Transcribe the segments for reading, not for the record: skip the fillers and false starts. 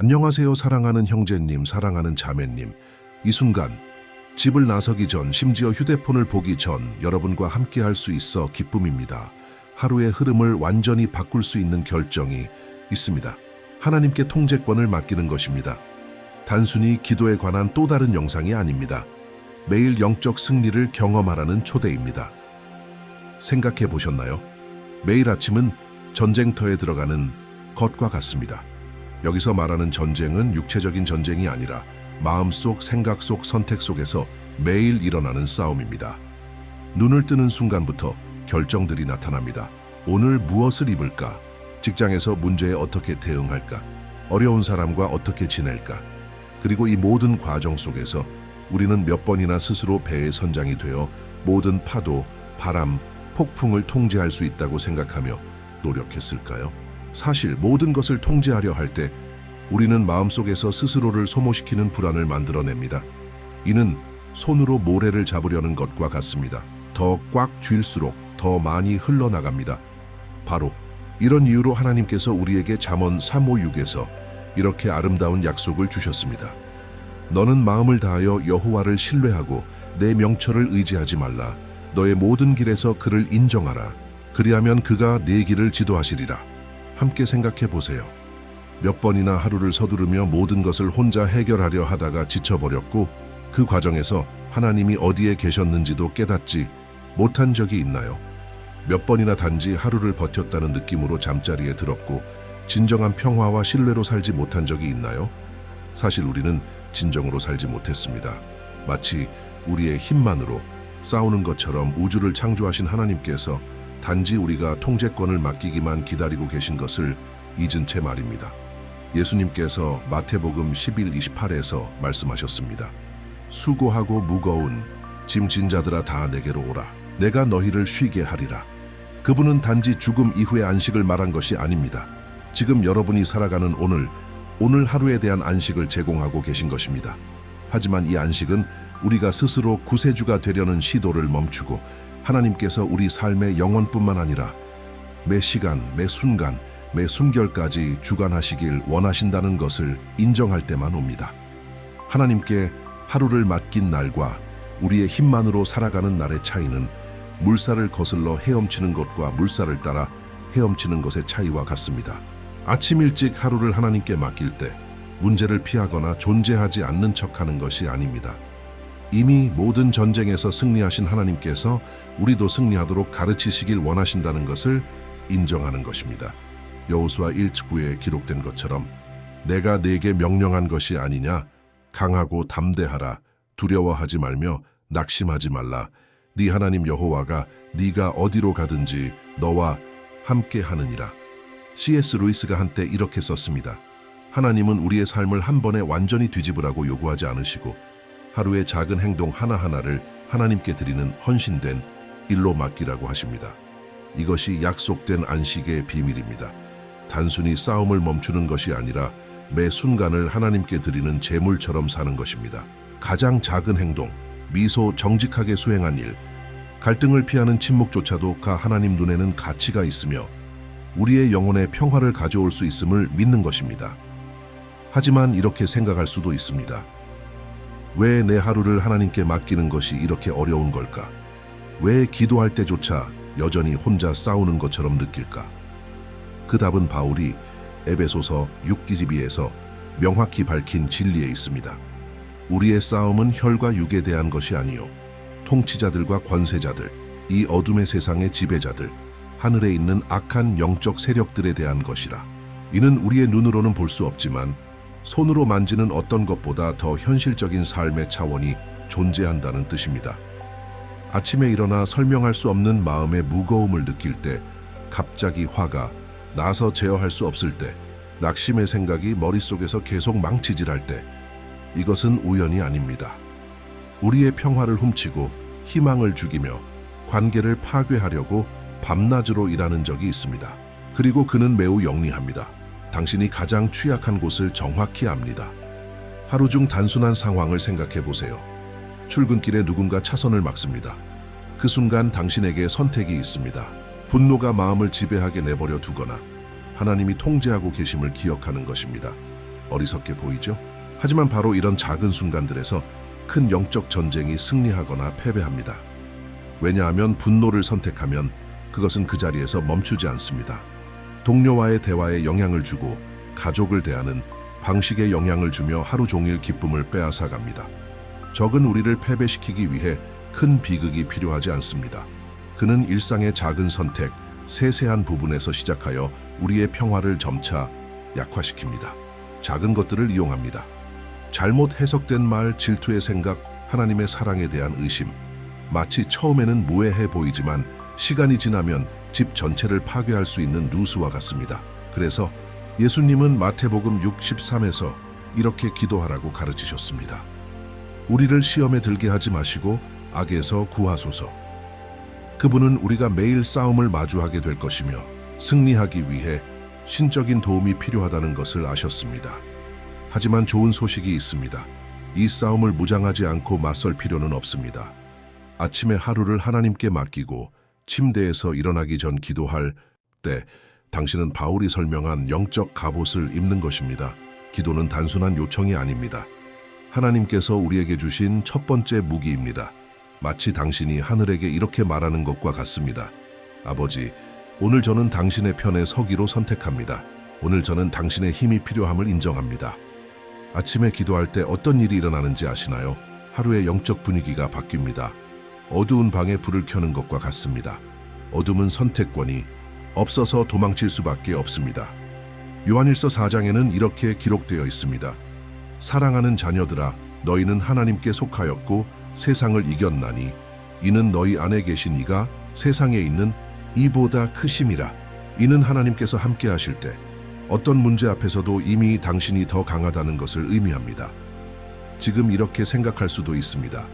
안녕하세요, 사랑하는 형제님, 사랑하는 자매님. 이 순간 집을 나서기 전, 심지어 휴대폰을 보기 전 여러분과 함께 할 수 있어 기쁨입니다. 하루의 흐름을 완전히 바꿀 수 있는 결정이 있습니다. 하나님께 통제권을 맡기는 것입니다. 단순히 기도에 관한 또 다른 영상이 아닙니다. 매일 영적 승리를 경험하라는 초대입니다. 생각해 보셨나요? 매일 아침은 전쟁터에 들어가는 것과 같습니다. 여기서 말하는 전쟁은 육체적인 전쟁이 아니라 마음속, 생각 속, 선택 속에서 매일 일어나는 싸움입니다. 눈을 뜨는 순간부터 결정들이 나타납니다. 오늘 무엇을 입을까? 직장에서 문제에 어떻게 대응할까? 어려운 사람과 어떻게 지낼까? 그리고 이 모든 과정 속에서 우리는 몇 번이나 스스로 배의 선장이 되어 모든 파도, 바람, 폭풍을 통제할 수 있다고 생각하며 노력했을까요? 사실 모든 것을 통제하려 할 때 우리는 마음속에서 스스로를 소모시키는 불안을 만들어냅니다. 이는 손으로 모래를 잡으려는 것과 같습니다. 더 꽉 쥘수록 더 많이 흘러나갑니다. 바로 이런 이유로 하나님께서 우리에게 잠언 3:5-6에서 이렇게 아름다운 약속을 주셨습니다. 너는 마음을 다하여 여호와를 신뢰하고 내 명철을 의지하지 말라. 너의 모든 길에서 그를 인정하라. 그리하면 그가 네 길을 지도하시리라. 함께 생각해 보세요. 몇 번이나 하루를 서두르며 모든 것을 혼자 해결하려 하다가 지쳐버렸고, 그 과정에서 하나님이 어디에 계셨는지도 깨닫지 못한 적이 있나요? 몇 번이나 단지 하루를 버텼다는 느낌으로 잠자리에 들었고 진정한 평화와 신뢰로 살지 못한 적이 있나요? 사실 우리는 진정으로 살지 못했습니다. 마치 우리의 힘만으로 싸우는 것처럼 우주를 창조하신 하나님께서 단지 우리가 통제권을 맡기기만 기다리고 계신 것을 잊은 채 말입니다. 예수님께서 마태복음 11:28에서 말씀하셨습니다. 수고하고 무거운 짐진 자들아 다 내게로 오라. 내가 너희를 쉬게 하리라. 그분은 단지 죽음 이후의 안식을 말한 것이 아닙니다. 지금 여러분이 살아가는 오늘 하루에 대한 안식을 제공하고 계신 것입니다. 하지만 이 안식은 우리가 스스로 구세주가 되려는 시도를 멈추고 하나님께서 우리 삶의 영혼뿐만 아니라 매 시간, 매 순간, 매 숨결까지 주관하시길 원하신다는 것을 인정할 때만 옵니다. 하나님께 하루를 맡긴 날과 우리의 힘만으로 살아가는 날의 차이는 물살을 거슬러 헤엄치는 것과 물살을 따라 헤엄치는 것의 차이와 같습니다. 아침 일찍 하루를 하나님께 맡길 때 문제를 피하거나 존재하지 않는 척하는 것이 아닙니다. 이미 모든 전쟁에서 승리하신 하나님께서 우리도 승리하도록 가르치시길 원하신다는 것을 인정하는 것입니다. 여호수아 1:9에 기록된 것처럼 내가 네게 명령한 것이 아니냐? 강하고 담대하라. 두려워하지 말며 낙심하지 말라. 네 하나님 여호와가 네가 어디로 가든지 너와 함께 하느니라. C.S. 루이스가 한때 이렇게 썼습니다. 하나님은 우리의 삶을 한 번에 완전히 뒤집으라고 요구하지 않으시고 하루의 작은 행동 하나하나를 하나님께 드리는 헌신된 일로 맡기라고 하십니다. 이것이 약속된 안식의 비밀입니다. 단순히 싸움을 멈추는 것이 아니라 매 순간을 하나님께 드리는 제물처럼 사는 것입니다. 가장 작은 행동, 미소 정직하게 수행한 일, 갈등을 피하는 침묵조차도 하나님 눈에는 가치가 있으며 우리의 영혼에 평화를 가져올 수 있음을 믿는 것입니다. 하지만 이렇게 생각할 수도 있습니다. 왜 내 하루를 하나님께 맡기는 것이 이렇게 어려운 걸까? 왜 기도할 때조차 여전히 혼자 싸우는 것처럼 느낄까? 그 답은 바울이 에베소서 6:22에서 명확히 밝힌 진리에 있습니다. 우리의 싸움은 혈과 육에 대한 것이 아니요 통치자들과 권세자들, 이 어둠의 세상의 지배자들, 하늘에 있는 악한 영적 세력들에 대한 것이라. 이는 우리의 눈으로는 볼 수 없지만 손으로 만지는 어떤 것보다 더 현실적인 삶의 차원이 존재한다는 뜻입니다. 아침에 일어나 설명할 수 없는 마음의 무거움을 느낄 때, 갑자기 화가 나서 제어할 수 없을 때, 낙심의 생각이 머릿속에서 계속 망치질할 때, 이것은 우연이 아닙니다. 우리의 평화를 훔치고 희망을 죽이며 관계를 파괴하려고 밤낮으로 일하는 적이 있습니다. 그리고 그는 매우 영리합니다. 당신이 가장 취약한 곳을 정확히 압니다. 하루 중 단순한 상황을 생각해 보세요. 출근길에 누군가 차선을 막습니다. 그 순간 당신에게 선택이 있습니다. 분노가 마음을 지배하게 내버려 두거나 하나님이 통제하고 계심을 기억하는 것입니다. 어리석게 보이죠? 하지만 바로 이런 작은 순간들에서 큰 영적 전쟁이 승리하거나 패배합니다. 왜냐하면 분노를 선택하면 그것은 그 자리에서 멈추지 않습니다. 동료와의 대화에 영향을 주고 가족을 대하는 방식에 영향을 주며 하루 종일 기쁨을 빼앗아 갑니다. 적은 우리를 패배시키기 위해 큰 비극이 필요하지 않습니다. 그는 일상의 작은 선택, 세세한 부분에서 시작하여 우리의 평화를 점차 약화시킵니다. 작은 것들을 이용합니다. 잘못 해석된 말, 질투의 생각, 하나님의 사랑에 대한 의심. 마치 처음에는 무해해 보이지만 시간이 지나면 집 전체를 파괴할 수 있는 누수와 같습니다. 그래서 예수님은 마태복음 6:13에서 이렇게 기도하라고 가르치셨습니다. 우리를 시험에 들게 하지 마시고 악에서 구하소서. 그분은 우리가 매일 싸움을 마주하게 될 것이며 승리하기 위해 신적인 도움이 필요하다는 것을 아셨습니다. 하지만 좋은 소식이 있습니다. 이 싸움을 무장하지 않고 맞설 필요는 없습니다. 아침에 하루를 하나님께 맡기고 침대에서 일어나기 전 기도할 때 당신은 바울이 설명한 영적 갑옷을 입는 것입니다. 기도는 단순한 요청이 아닙니다. 하나님께서 우리에게 주신 첫 번째 무기입니다. 마치 당신이 하늘에게 이렇게 말하는 것과 같습니다. 아버지, 오늘 저는 당신의 편에 서기로 선택합니다. 오늘 저는 당신의 힘이 필요함을 인정합니다. 아침에 기도할 때 어떤 일이 일어나는지 아시나요? 하루의 영적 분위기가 바뀝니다. 어두운 방에 불을 켜는 것과 같습니다. 어둠은 선택권이 없어서 도망칠 수밖에 없습니다. 요한일서 4장에는 이렇게 기록되어 있습니다. 사랑하는 자녀들아, 너희는 하나님께 속하였고 세상을 이겼나니 이는 너희 안에 계신 이가 세상에 있는 이보다 크심이라. 이는 하나님께서 함께 하실 때 어떤 문제 앞에서도 이미 당신이 더 강하다는 것을 의미합니다. 지금 이렇게 생각할 수도 있습니다.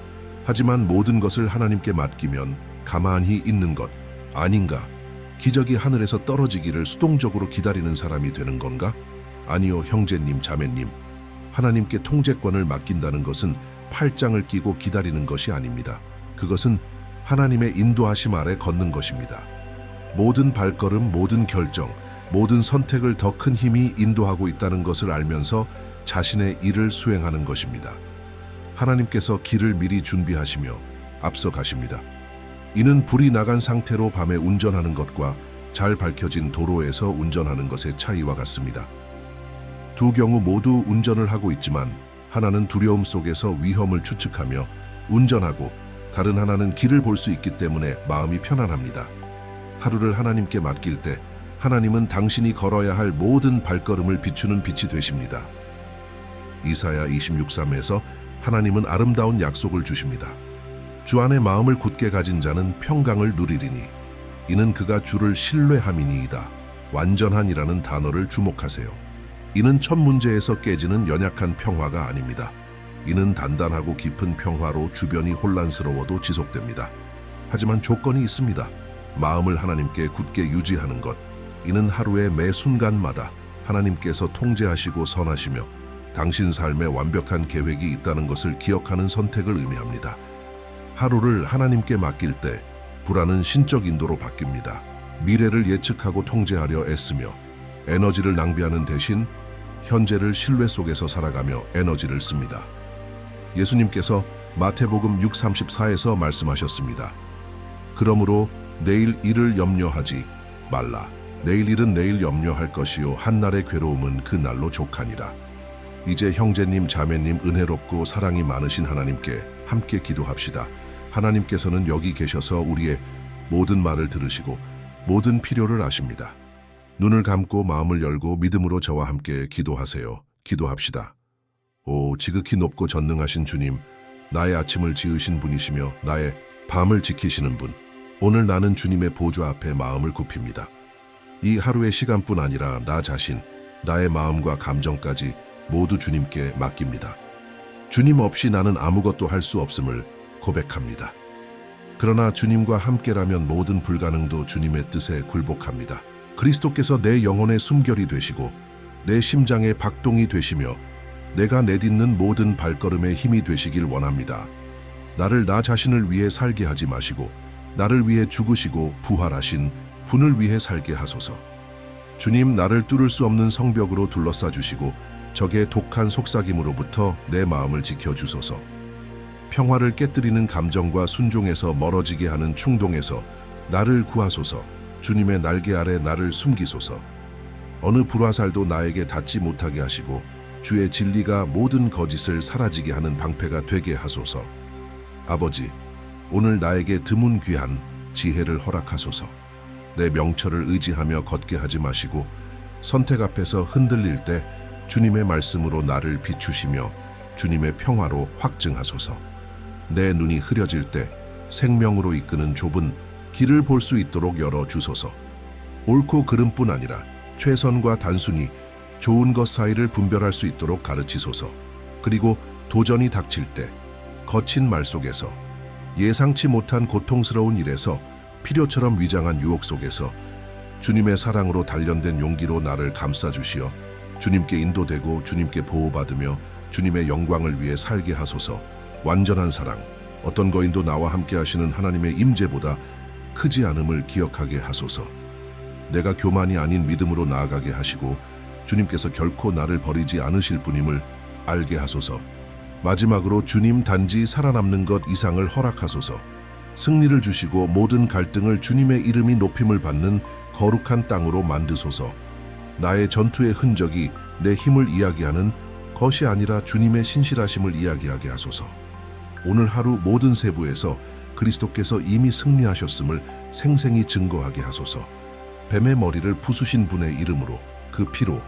하지만 모든 것을 하나님께 맡기면 가만히 있는 것 아닌가? 기적이 하늘에서 떨어지기를 수동적으로 기다리는 사람이 되는 건가? 아니요, 형제님, 자매님. 하나님께 통제권을 맡긴다는 것은 팔짱을 끼고 기다리는 것이 아닙니다. 그것은 하나님의 인도하심 아래 걷는 것입니다. 모든 발걸음, 모든 결정, 모든 선택을 더 큰 힘이 인도하고 있다는 것을 알면서 자신의 일을 수행하는 것입니다. 하나님께서 길을 미리 준비하시며 앞서 가십니다. 이는 불이 나간 상태로 밤에 운전하는 것과 잘 밝혀진 도로에서 운전하는 것의 차이와 같습니다. 두 경우 모두 운전을 하고 있지만 하나는 두려움 속에서 위험을 추측하며 운전하고 다른 하나는 길을 볼 수 있기 때문에 마음이 편안합니다. 하루를 하나님께 맡길 때 하나님은 당신이 걸어야 할 모든 발걸음을 비추는 빛이 되십니다. 이사야 26:3에서 하나님은 아름다운 약속을 주십니다. 주 안에 마음을 굳게 가진 자는 평강을 누리리니 이는 그가 주를 신뢰함이니이다. 완전한이라는 단어를 주목하세요. 이는 첫 문제에서 깨지는 연약한 평화가 아닙니다. 이는 단단하고 깊은 평화로 주변이 혼란스러워도 지속됩니다. 하지만 조건이 있습니다. 마음을 하나님께 굳게 유지하는 것. 이는 하루의 매 순간마다 하나님께서 통제하시고 선하시며 당신 삶에 완벽한 계획이 있다는 것을 기억하는 선택을 의미합니다. 하루를 하나님께 맡길 때 불안은 신적 인도로 바뀝니다. 미래를 예측하고 통제하려 애쓰며 에너지를 낭비하는 대신 현재를 신뢰 속에서 살아가며 에너지를 씁니다. 예수님께서 마태복음 6:34에서 말씀하셨습니다. 그러므로 내일 일을 염려하지 말라. 내일 일은 내일 염려할 것이요 한날의 괴로움은 그 날로 족하니라. 이제 형제님, 자매님, 은혜롭고 사랑이 많으신 하나님께 함께 기도합시다. 하나님께서는 여기 계셔서 우리의 모든 말을 들으시고 모든 필요를 아십니다. 눈을 감고 마음을 열고 믿음으로 저와 함께 기도하세요. 기도합시다. 오, 지극히 높고 전능하신 주님, 나의 아침을 지으신 분이시며 나의 밤을 지키시는 분, 오늘 나는 주님의 보좌 앞에 마음을 굽힙니다. 이 하루의 시간뿐 아니라 나 자신, 나의 마음과 감정까지 모두 주님께 맡깁니다. 주님 없이 나는 아무것도 할 수 없음을 고백합니다. 그러나 주님과 함께라면 모든 불가능도 주님의 뜻에 굴복합니다. 그리스도께서 내 영혼의 숨결이 되시고 내 심장의 박동이 되시며 내가 내딛는 모든 발걸음의 힘이 되시길 원합니다. 나를 나 자신을 위해 살게 하지 마시고 나를 위해 죽으시고 부활하신 분을 위해 살게 하소서. 주님, 나를 뚫을 수 없는 성벽으로 둘러싸 주시고 적의 독한 속삭임으로부터 내 마음을 지켜주소서. 평화를 깨뜨리는 감정과 순종에서 멀어지게 하는 충동에서 나를 구하소서. 주님의 날개 아래 나를 숨기소서. 어느 불화살도 나에게 닿지 못하게 하시고 주의 진리가 모든 거짓을 사라지게 하는 방패가 되게 하소서. 아버지, 오늘 나에게 드문 귀한 지혜를 허락하소서. 내 명철을 의지하며 걷게 하지 마시고 선택 앞에서 흔들릴 때 주님의 말씀으로 나를 비추시며 주님의 평화로 확증하소서. 내 눈이 흐려질 때 생명으로 이끄는 좁은 길을 볼 수 있도록 열어주소서. 옳고 그름뿐 아니라 최선과 단순히 좋은 것 사이를 분별할 수 있도록 가르치소서. 그리고 도전이 닥칠 때 거친 말 속에서 예상치 못한 고통스러운 일에서 필요처럼 위장한 유혹 속에서 주님의 사랑으로 단련된 용기로 나를 감싸주시어 주님께 인도되고 주님께 보호받으며 주님의 영광을 위해 살게 하소서. 완전한 사랑, 어떤 거인도 나와 함께 하시는 하나님의 임재보다 크지 않음을 기억하게 하소서. 내가 교만이 아닌 믿음으로 나아가게 하시고 주님께서 결코 나를 버리지 않으실 분임을 알게 하소서. 마지막으로 주님 단지 살아남는 것 이상을 허락하소서. 승리를 주시고 모든 갈등을 주님의 이름이 높임을 받는 거룩한 땅으로 만드소서. 나의 전투의 흔적이 내 힘을 이야기하는 것이 아니라 주님의 신실하심을 이야기하게 하소서. 오늘 하루 모든 세부에서 그리스도께서 이미 승리하셨음을 생생히 증거하게 하소서. 뱀의 머리를 부수신 분의 이름으로, 그 피로,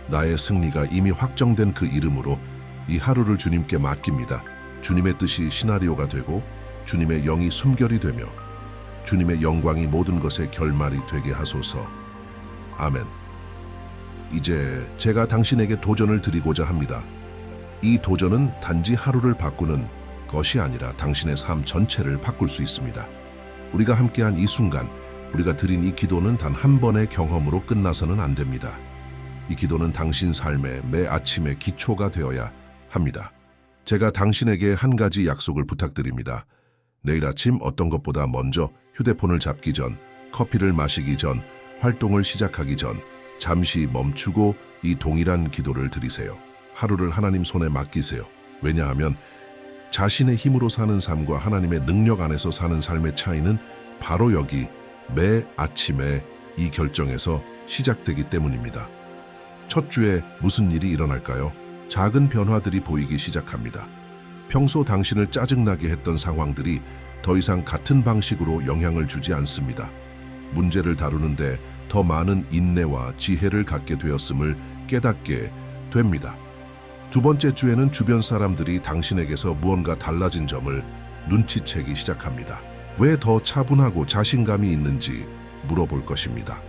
나의 승리가 이미 확정된 그 이름으로 이 하루를 주님께 맡깁니다. 주님의 뜻이 시나리오가 되고 주님의 영이 숨결이 되며 주님의 영광이 모든 것의 결말이 되게 하소서. 아멘. 이제 제가 당신에게 도전을 드리고자 합니다. 이 도전은 단지 하루를 바꾸는 것이 아니라 당신의 삶 전체를 바꿀 수 있습니다. 우리가 함께한 이 순간, 우리가 드린 이 기도는 단 한 번의 경험으로 끝나서는 안 됩니다. 이 기도는 당신 삶의 매 아침의 기초가 되어야 합니다. 제가 당신에게 한 가지 약속을 부탁드립니다. 내일 아침 어떤 것보다 먼저 휴대폰을 잡기 전, 커피를 마시기 전, 활동을 시작하기 전 잠시 멈추고 이 동일한 기도를 드리세요. 하루를 하나님 손에 맡기세요. 왜냐하면 자신의 힘으로 사는 삶과 하나님의 능력 안에서 사는 삶의 차이는 바로 여기 매 아침에 이 결정에서 시작되기 때문입니다. 첫 주에 무슨 일이 일어날까요? 작은 변화들이 보이기 시작합니다. 평소 당신을 짜증나게 했던 상황들이 더 이상 같은 방식으로 영향을 주지 않습니다. 문제를 다루는데 더 많은 인내와 지혜를 갖게 되었음을 깨닫게 됩니다. 두 번째 주에는 주변 사람들이 당신에게서 무언가 달라진 점을 눈치채기 시작합니다. 왜 더 차분하고 자신감이 있는지 물어볼 것입니다.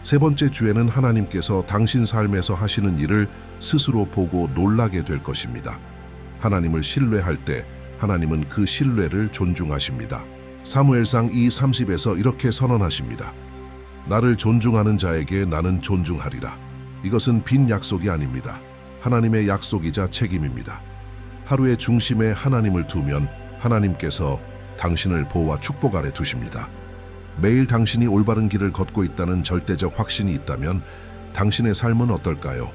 세 번째 주에는 하나님께서 당신 삶에서 하시는 일을 스스로 보고 놀라게 될 것입니다. 하나님을 신뢰할 때 하나님은 그 신뢰를 존중하십니다. 사무엘상 2:30에서 이렇게 선언하십니다. 나를 존중하는 자에게 나는 존중하리라. 이것은 빈 약속이 아닙니다. 하나님의 약속이자 책임입니다. 하루의 중심에 하나님을 두면 하나님께서 당신을 보호와 축복 아래 두십니다. 매일 당신이 올바른 길을 걷고 있다는 절대적 확신이 있다면 당신의 삶은 어떨까요?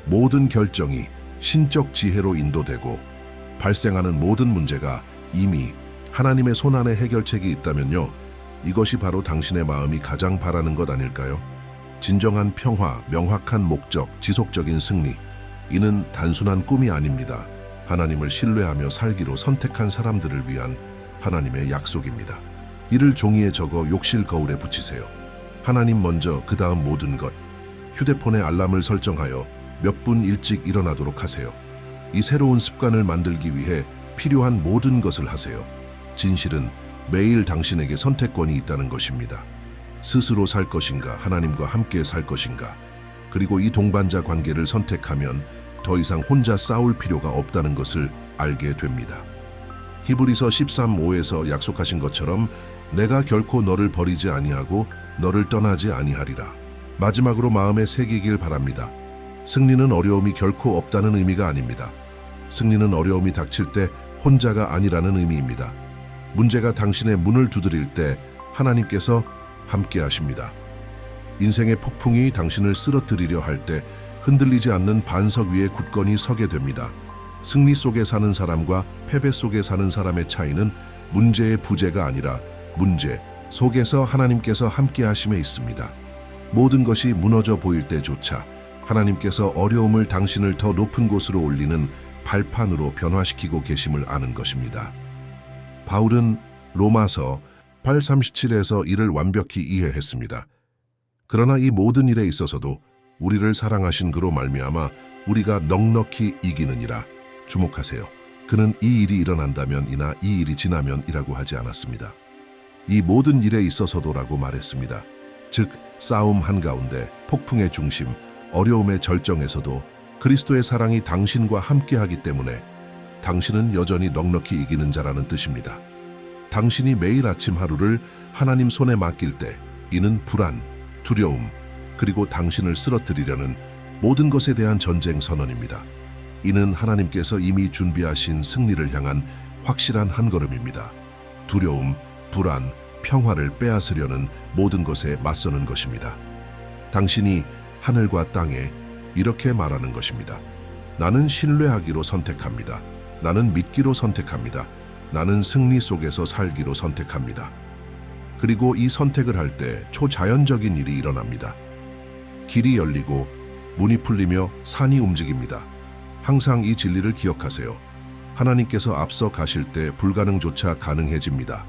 모든 결정이 신적 지혜로 인도되고 발생하는 모든 문제가 이미 하나님의 손안에 해결책이 있다면요. 이것이 바로 당신의 마음이 가장 바라는 것 아닐까요? 진정한 평화, 명확한 목적, 지속적인 승리. 이는 단순한 꿈이 아닙니다. 하나님을 신뢰하며 살기로 선택한 사람들을 위한 하나님의 약속입니다. 이를 종이에 적어 욕실 거울에 붙이세요. 하나님 먼저, 그 다음 모든 것. 휴대폰에 알람을 설정하여 몇 분 일찍 일어나도록 하세요. 이 새로운 습관을 만들기 위해 필요한 모든 것을 하세요. 진실은 매일 당신에게 선택권이 있다는 것입니다. 스스로 살 것인가, 하나님과 함께 살 것인가. 그리고 이 동반자 관계를 선택하면 더 이상 혼자 싸울 필요가 없다는 것을 알게 됩니다. 히브리서 13:5에서 약속하신 것처럼 내가 결코 너를 버리지 아니하고 너를 떠나지 아니하리라. 마지막으로 마음에 새기길 바랍니다. 승리는 어려움이 결코 없다는 의미가 아닙니다. 승리는 어려움이 닥칠 때 혼자가 아니라는 의미입니다. 문제가 당신의 문을 두드릴 때 하나님께서 함께 하십니다. 인생의 폭풍이 당신을 쓰러뜨리려 할 때 흔들리지 않는 반석 위에 굳건히 서게 됩니다. 승리 속에 사는 사람과 패배 속에 사는 사람의 차이는 문제의 부재가 아니라 문제 속에서 하나님께서 함께 하심에 있습니다. 모든 것이 무너져 보일 때조차 하나님께서 어려움을 당신을 더 높은 곳으로 올리는 발판으로 변화시키고 계심을 아는 것입니다. 바울은 로마서 8:37에서 이를 완벽히 이해했습니다. 그러나 이 모든 일에 있어서도 우리를 사랑하신 그로 말미암아 우리가 넉넉히 이기느니라. 주목하세요. 그는 이 일이 일어난다면이나 이 일이 지나면이라고 하지 않았습니다. 이 모든 일에 있어서도라고 말했습니다. 즉 싸움 한가운데 폭풍의 중심, 어려움의 절정에서도 그리스도의 사랑이 당신과 함께하기 때문에 당신은 여전히 넉넉히 이기는 자라는 뜻입니다. 당신이 매일 아침 하루를 하나님 손에 맡길 때 이는 불안, 두려움, 그리고 당신을 쓰러뜨리려는 모든 것에 대한 전쟁 선언입니다. 이는 하나님께서 이미 준비하신 승리를 향한 확실한 한 걸음입니다. 두려움, 불안, 평화를 빼앗으려는 모든 것에 맞서는 것입니다. 당신이 하늘과 땅에 이렇게 말하는 것입니다. 나는 신뢰하기로 선택합니다. 나는 믿기로 선택합니다. 나는 승리 속에서 살기로 선택합니다. 그리고 이 선택을 할 때 초자연적인 일이 일어납니다. 길이 열리고 문이 풀리며 산이 움직입니다. 항상 이 진리를 기억하세요. 하나님께서 앞서 가실 때 불가능조차 가능해집니다.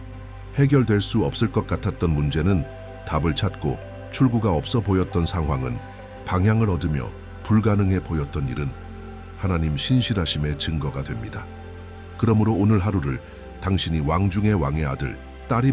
해결될 수 없을 것 같았던 문제는 답을 찾고 출구가 없어 보였던 상황은 방향을 얻으며 불가능해 보였던 일은 하나님 신실하심의 증거가 됩니다. 그러므로 오늘 하루를 당신이 왕 중의 왕의 아들, 딸이